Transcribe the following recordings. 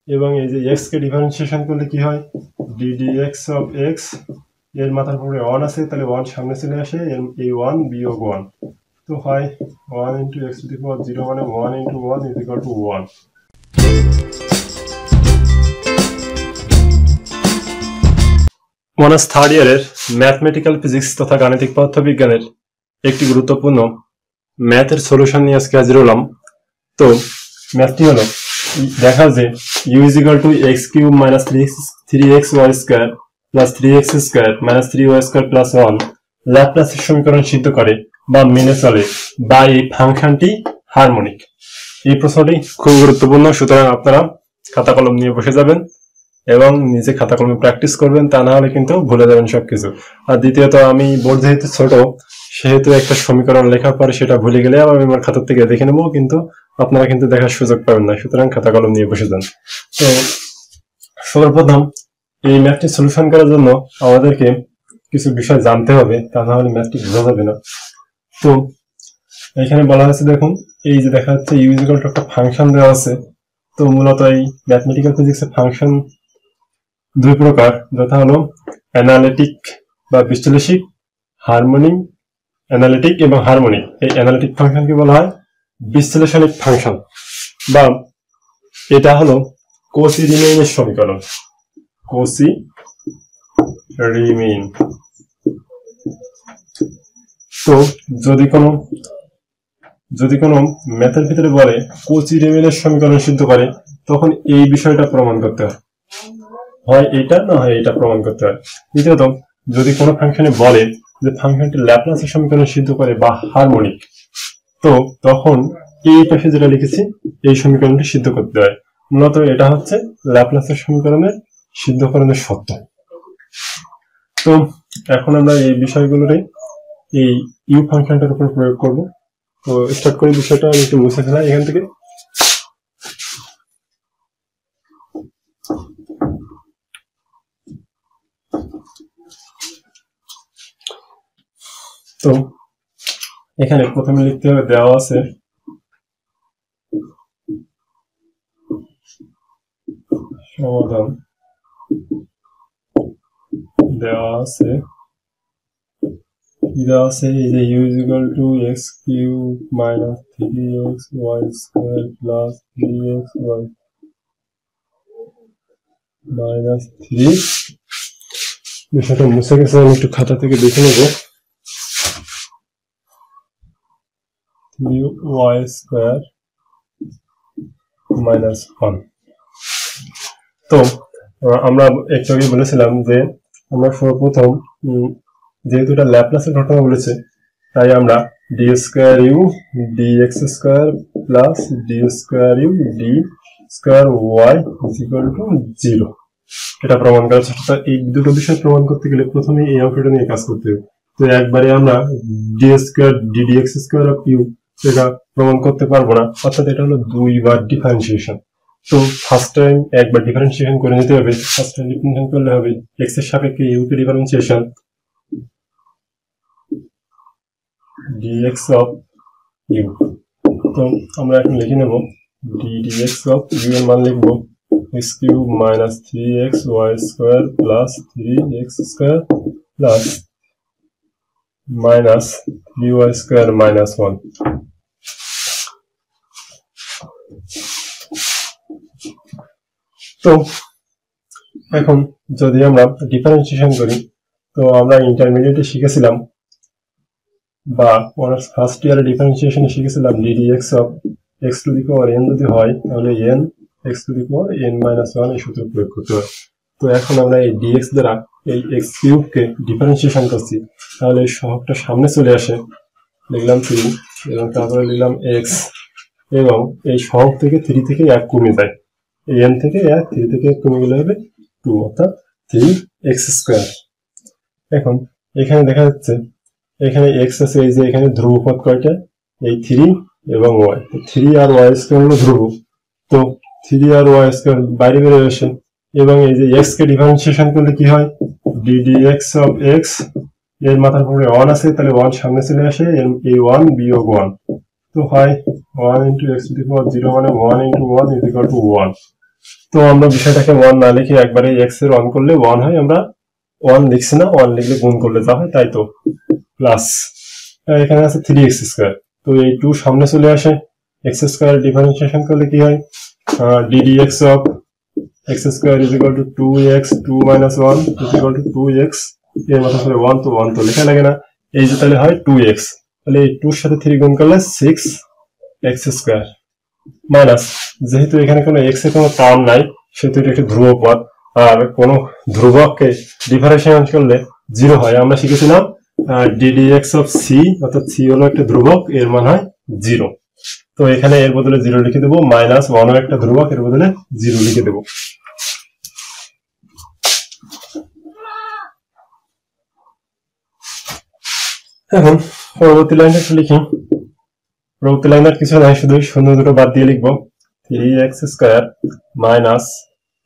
এবং এই যে x কে ডিফারেন্সিয়েশন করলে কি হয়, ddx অফ x এর মাথার উপরে 1 আছে, তাহলে 1 সামনে চলে আসে, এই 1 বিয়োগ 1, তো হয় 1 into x to the power 0 মানে 1 into 1 is equal to 1। Honours third ইয়ারের ম্যাথমেটিক্যাল ফিজিক্স তথা গাণিতিক পদার্থবিজ্ঞানের একটি গুরুত্বপূর্ণ ম্যাথের সলিউশন নিয়ে আজকে হাজির হলাম। তো ম্যাথটি হলো, দেখা যে u is equal to x cube minus 3xy square plus 3x square minus 3y square plus 1 ল্যাপ্লাসের সমীকরণ সিদ্ধ করে বা মেনে চলে বা এই ফাংশনটি হারমোনিক। এই প্রশ্নটি খুব গুরুত্বপূর্ণ, সুতরাং আপনারা খাতা কলম নিয়ে বসে যাবেন এবং নিজে খাতা কলমে প্র্যাকটিস করবেন, তা না হলে কিন্তু ভুলে যাবেন সবকিছু। আর দ্বিতীয়ত, আমি বোর্ড যেহেতু ছোট, সেহেতু একটা সমীকরণ লেখার পরে সেটা ভুলে গেলে আমি আমার খাতার থেকে দেখে নেবো, কিন্তু আপনারা কিন্তু দেখার সুযোগ পাবেন না, সুতরাং খাতা কলম নিয়ে বসে যান। তো সর্বপ্রথম এই ম্যাথটি সলিউশন করার জন্য আমাদেরকে কিছু বিষয় জানতে হবে, তা না হলে ম্যাথটি বোঝা যাবে না। তো এখানে বলা হয়েছে, দেখুন এই যে দেখা যাচ্ছে ইউ ইজ ইকুয়াল টু একটা ফাংশন দেওয়া আছে। তো মূলত এই ম্যাথমেটিক্যাল ফিজিক্সের ফাংশন দুই প্রকার, যথা হলো অ্যানালিটিক বা বিশ্লেষিক, হারমোনিক, অ্যানালিটিক এবং হারমোনিক। এই অ্যানালিটিক ফাংশনকে বলা হয় বিশ্লেষণিক ফাংশন, বা এটা হলো কচি রিমেইনের সমীকরণ, কচি রিমেইন। তো যদি কোনো ম্যাথের ভিতরে বলে কচি রিমেইনের সমীকরণ সিদ্ধ করে, তখন এই বিষয়টা প্রমাণ করতে হয় এটা না হয় এটা প্রমাণ করতে হয়। দ্বিতীয়ত, যদি কোনো ফাংশনে বলে যে ফাংশনটি ল্যাপ্লাসের সমীকরণ সিদ্ধ করে বা হারমোনিক, তো তখন এই পাশে যেটা লিখেছি এই সমীকরণটি সিদ্ধ করতে হয়। মূলত এটা হচ্ছে ল্যাপ্লাসের সমীকরণের সিদ্ধকরণের শর্ত। তো এখন আমরা এই বিষয়গুলোরে এই ইউ ফাংশনটার উপর প্রয়োগ করব। তো স্টার্ট করি বিষয়টা, আমি একটু মুছে ফেলাই এখান থেকে। তো এখানে প্রথমে লিখতে হবে, দেওয়া আছে সমাধান, দেওয়া আছে এই যে u is equal to x cube minus 3xy square plus 3xy minus 3। বিষয়টা মুছে গেছে, আমি একটু খাতা থেকে দেখে নেব। 3y square minus 1। তো আমরা একটু আগে বলেছিলাম যে আমরা সর্বপ্রথম যেহেতু এটা ল্যাপ্লাসের ঘটনা বলেছে, তাই আমরা d square u d x square plus d square u d square y is equal to 0 এটা প্রমাণ করার চেষ্টা। এই দুটো বিষয় প্রমাণ করতে গেলে প্রথমে এই অঙ্কটা নিয়ে কাজ করতে হবে। তো একবারে আমরা d square d x square of u এটা প্রমাণ করতে পারবো না, অর্থাৎ এটা হলো দুইবার ডিফারেন্সিয়েশন। তো ফার্স্ট টাইম একবার ডিফারেন্সিয়েশন করে নিতে হবে। ফার্স্ট টাইম ডিফারেন্সিয়েশন করলে হবে এক্স এর সাপেক্ষে ইউ কে ডিফারেন্সিয়েশন dx of u। তো আমরা এখন লিখে নেব dx of u এর মান লিখব x cube minus 3xy square plus 3x square plus minus 3y square minus 1। তো এখন যদি আমরা ডিফারেন্সিয়েশন করি, তো আমরা ইন্টারমিডিয়েটে শিখেছিলাম বা অনার্স ফার্স্ট ইয়ারে ডিফারেন্সিয়েশনে শিখেছিলাম ddx of x to the power n যদি হয়, তাহলে n x to the power n minus 1 এই সূত্র প্রয়োগ করতে হয়। তো এখন আমরা এই dx দ্বারা এই x কিউব কে ডিফারেন্সিয়েশন করছি, তাহলে এই সহগটা সামনে চলে আসে, লিখলাম 3 এবং তারপরে লিখলাম x, এবং এই সহগ থেকে 3 থেকে 1 কমে যায়, এই n থেকে 1 3 থেকে 1 কমে গেলে হবে 2, অর্থাৎ 3x স্কয়ার। এখন এখানে দেখা যাচ্ছে এখানে x আছে, এই যে এখানে ধ্রুবপদ কয়টা, এই 3 এবং y। 3 আর y স্কয়ার হলো ধ্রুব, তো 3 আর y স্কয়ার বাইরে বেরিয়ে আসে, এবং এই যে x কে ডিফারেন্সিয়েশন করলে কি হয়, ddx অফ x এর মাথার উপরে 1 আছে, তাহলে 1 সামনে চলে আসে, এই 1 বিয়োগ 1, তো হয় 1 into x to the power 0 মানে 1 into 1 is equal to 1। তো আমরা বিষয়টাকে 1 না লিখে একবারে এক্স এর 1 করলে 1 হয়, আমরা 1 লিখছি না, 1 লিখলে গুণ করলে যা হয় তাই তো, প্লাস এখানে আছে 3x²। তো এই 2 সামনে চলে আসে, x² ডিফারেন্সিয়েশন করলে কি হয়, ddx of x² is equal to 2x 2 minus 1 is equal to 2x, এর মতো করে 1 তো 1 তো লেখা লাগে না, এই যে তাহলে হয় 2x, তাহলে এই 2 এর সাথে 3 গুণ করলে 6x² মাইনাস, যেহেতু এখানে কোনো x এর কোনো টার্ম নাই সেহেতু এটা একটা ধ্রুব পদ, আর কোনো ধ্রুবককে ডিফারেন্সিয়েশন করলে 0 হয়। আমরা শিখেছিলাম ddx অফ c, অর্থাৎ c হলো একটা ধ্রুবক, এর মান হয় 0। তো এখানে এর বদলে 0 লিখে দেবো, মাইনাস 1 ও একটা ধ্রুবক, এর বদলে 0 লিখে দেবো। এখন পরবর্তী লাইনটা একটু লিখি। পরবর্তী লাইন আর কিছু নাই, শুধু শূন্য দুটো বাদ দিয়ে লিখবো 3x² minus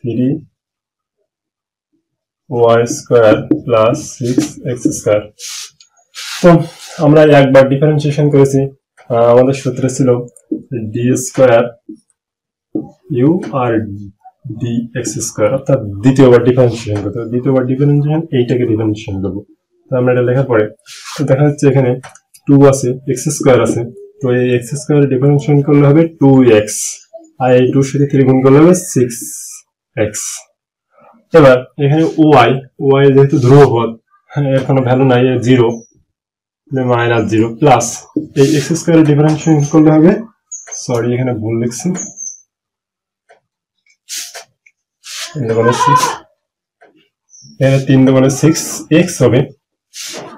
3y² plus 6x²। তো আমরা একবার ডিফারেন্সিয়েশন করেছি, আমাদের সূত্রে ছিল d² u আর dx², অর্থাৎ দ্বিতীয়বার ডিফারেন্সিয়েশন করতে হবে। দ্বিতীয়বার ডিফারেন্সিয়েশন এইটাকে ডিফারেন্সিয়েশন করবো। তো আমরা এটা লেখার পরে তো দেখা যাচ্ছে এখানে 2 আছে, x² আছে, তো এই x² ডিফারেন্সিয়েশন করলে হবে 2x, আর এই 2 সাথে 3 গুণ করলে হবে 6x। এবার এখানে y যেহেতু ধ্রুবপদ, এর কোনো ভ্যালু নাই, 0 মাইনাস 0 প্লাস এই x² ডিফারেন্সিয়েশন করলে হবে, সরি এখানে ভুল লিখছি, এখানে 3 দোকানে 6x হবে,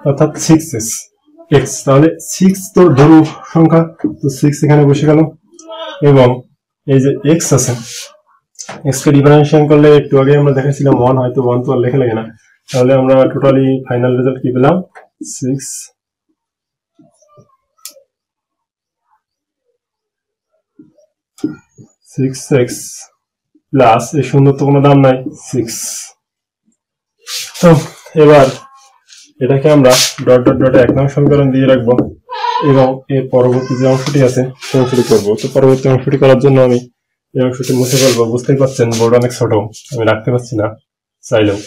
অর্থাৎ 6x, তাহলে 6 তো ধ্রুব সংখ্যা, তো 6 এখানে বসে গেল, এবং এই যে x আছে, x কে ডিফারেন্সিয়েশন করলে একটু আগে আমরা দেখাছিলাম 1, হয়তো 1 তো আর লেখা লাগে না, তাহলে আমরা টোটালি ফাইনাল রেজাল্ট কি পেলাম, 6x প্লাস এই শূন্য তো কোনো দাম নাই 6। তো এবার এটাকে আমরা ডট ডট ডটে 1 নং সমীকরণ দিয়ে রাখবো, এবং এর পরবর্তী যে অংশটি আছে সেই অংশটি করবো। তো পরবর্তী অংশটি করার জন্য আমি এই অংশটি মুছে ফেলবো। বুঝতেই পারছেন বোর্ড অনেক ছোট, আমি রাখতে পারছি না চাইলেও।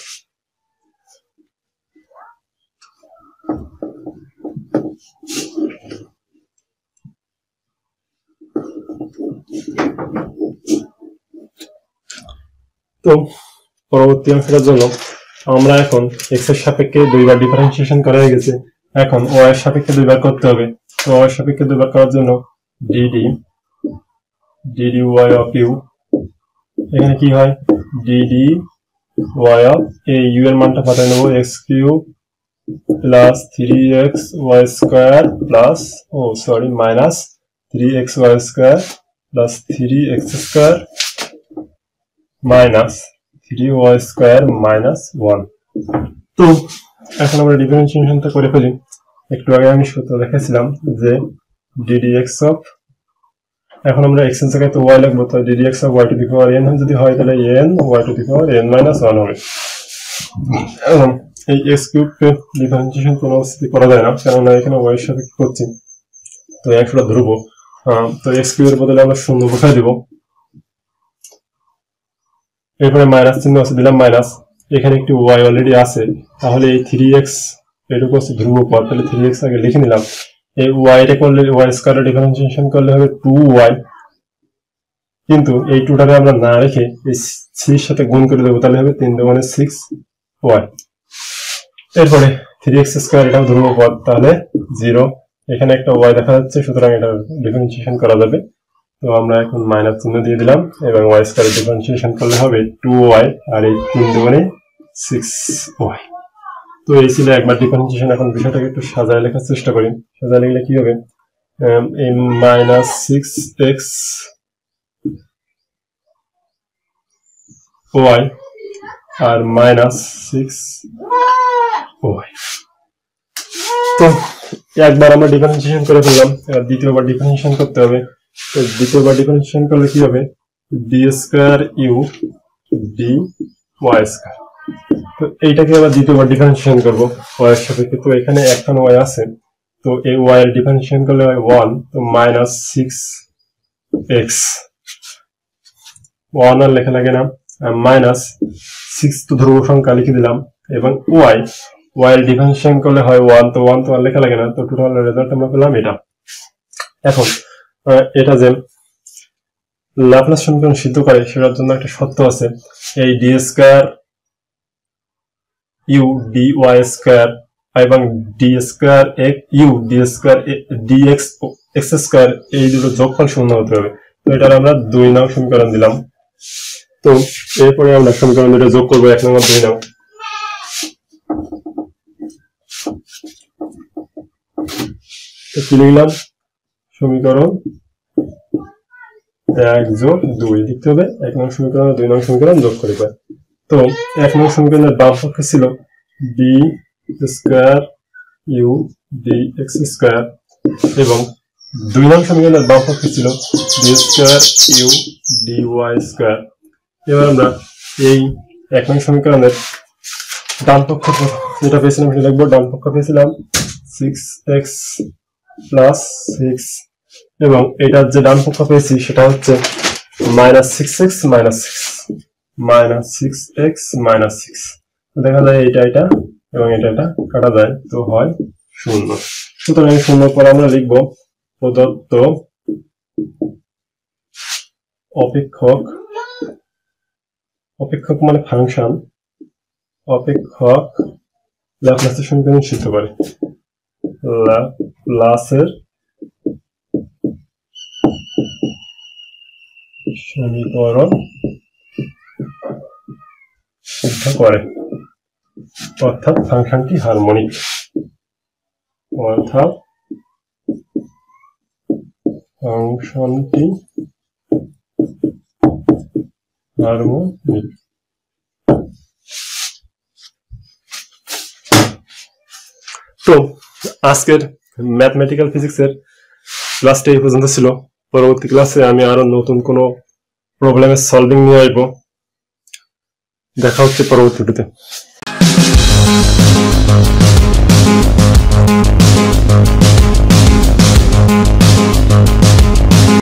তো পরবর্তী অংশটার জন্য আমরা এখন x এর সাপেক্ষে 2 বার ডিফারেন্সিয়েশন করা হয়ে গেছে, এখন y এর সাপেক্ষে 2 বার করতে হবে। তো y এর সাপেক্ষে 2 বার করার জন্য dy অফ u, এখানে কি হয় dy অফ এই u এর মানটা পাঠিয়ে নেবো x³ plus 3xy² plus minus 3xy² plus 3x² minus 3y² minus 1। তো এখন আমরা ডিফারেন্সিয়েশনটা করে ফেলি। একটু আগে আমি সূত্র দেখাছিলাম যে ddx অফ, এখন আমরা x এর জায়গায় তো y লিখবো, তো ddx of y to the power n যদি হয় তাহলে n y to the power n minus 1 হবে। এখন এই x³ কে ডিফারেন্সিয়েশন কোনো অবস্থায় করা যায় না, কারণ এখানে y এর সাপেক্ষে করছি, তো একটা ধ্রুব, তো x³ এর বদলে আমরা শূন্য বসাই দিব, এরপরে মাইনাস চিহ্ন আছে, দিলাম মাইনাস, এখানে একটি y অলরেডি আছে, তাহলে এই 3x এটুকু হচ্ছে ধ্রুব পদ, তাহলে 3x আগে লিখে নিলাম, এই y টা করলে y² ডিফারেন্সিয়েশন করলে হবে 2y, কিন্তু এই 2টাকে আমরা না রেখে এই 3 এর সাথে গুণ করে দেবো, তাহলে হবে 3 দুগুণে 6y। এরপরে 3x² এটাও ধ্রুব পদ, তাহলে 0, এখানে একটা y দেখা যাচ্ছে, সুতরাং এটা ডিফারেন্সিয়েশন করা যাবে। তো আমরা এখন মাইনাস চিহ্ন দিয়ে দিলাম, এবং y² ডিফারেন্সিয়েশন করলে হবে 2y, আর এই 3 দুগুণে 6y। তো এই ছিল একবার ডিফারেন্সিয়েশন। এখন বিষয়টাকে একটু সাজায় লেখার চেষ্টা করি। সাজায় লিখলে কি হবে, এই মাইনাস 6x y আর মাইনাস 6y। তো একবার আমরা ডিফারেন্সিয়েশন করে ফেললাম, এবার দ্বিতীয়বার ডিফারেন্সিয়েশন করতে হবে। তো দ্বিতীয়বার ডিফারেন্সিয়েশন করলে কি হবে, d² dy²। তো এইটাকে আবার দ্বিতীয়বার ডিফারেন্সিয়েশন করবো y এর সাপেক্ষে। তো এখানে একখান y আছে, তো এই y এর ডিফারেন্সিয়েশন করলে হয় 1, তো মাইনাস 6x 1 আর লেখা লাগে না, -6 তো ধ্রুব সংখ্যা লিখে দিলাম, এবং y এর ডিফারেন্সিয়েশন করলে হয় 1, তো 1 তো আর লেখা লাগে না, তো টোটাল রেজাল্ট আমরা পেলাম এটা। এখন এটা যে ল্যাপ্লাস সমীকরণ সিদ্ধ করে সেটার জন্য একটা শর্ত আছে, এই d square u d y square এবং d square u d square d x square এই দুটো যোগফল শূন্য হতে হবে। তো এটা আমরা 2 নং সমীকরণ দিলাম। তো এরপরে আমরা সমীকরণ দুটো যোগ করবো, 1 নম্বর 2 নং। তো কি লিখলাম, সমীকরণ 1 যোগ 2 লিখতে হবে, 1 নং সমীকরণ 2 নং সমীকরণ যোগ করে পাই। তো 1 নং সমীকরণের বাম পক্ষে ছিল d square u d x square এবং 2 নং সমীকরণের বাম পক্ষে ছিল d square u d y square. এবার আমরা এই 1 নং সমীকরণের ডান পক্ষ যেটা পেয়েছিলাম সেটা লিখবো। ডান পক্ষ পেয়েছিলাম 6x প্লাস 6 এবং এটার যে ডান পক্ষ পেয়েছি সেটা হচ্ছে -6x -6x -6। দেখা যায় এটা এবং এটা কাটা যায়, তো হয় 0। সুতরাং 0 পর আমরা লিখবো প্রদত্ত অপেক্ষক মানে ফাংশন, অপেক্ষক ল্যাপ্লাসের সমীকরণ সিদ্ধ করে। ল্যাপ্লাসের সমীকরণ সিদ্ধ করে, অর্থাৎ ফাংশনটি হারমোনিক, তো আজকের ম্যাথমেটিক্যাল ফিজিক্সের ক্লাসটা এই পর্যন্ত ছিল। পরবর্তী ক্লাসে আমি আরো নতুন কোনো প্রবলেমের সলভিং নিয়ে আসবো। দেখা হচ্ছে পরবর্তী ভিডিওতে।